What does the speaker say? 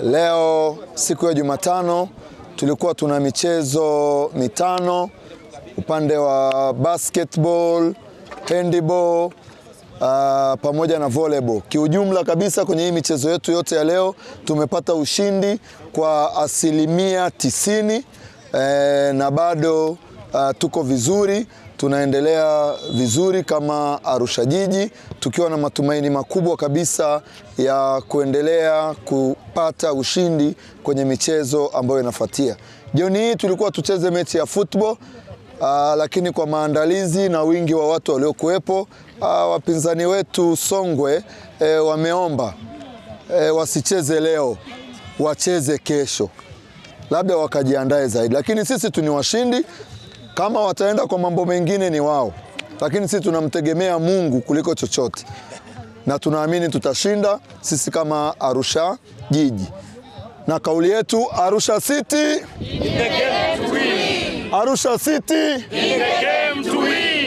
Leo siku ya Jumatano tulikuwa tuna michezo mitano, upande wa basketball, handball, pamoja na volleyball. Kiujumla kabisa kwenye hii michezo yetu yote ya leo tumepata ushindi kwa 90%, na bado tuko vizuri, tunaendelea vizuri kama Arusha Jiji, tukiwa na matumaini makubwa kabisa ya kuendelea kupata ushindi kwenye michezo ambayo inafuatia. Jioni hii tulikuwa tucheze mechi ya football, lakini kwa maandalizi na wingi wa watu waliokuwepo, wapinzani wetu Songwe wameomba wasicheze leo, wacheze kesho, labda wakajiandae zaidi, lakini sisi tu ni washindi. Kama wataenda kwa mambo mengine ni wao, lakini sisi tunamtegemea Mungu kuliko chochote, na tunaamini tutashinda sisi kama Arusha Jiji, na kauli yetu Arusha City, in the game to win. Arusha City, in the game to win.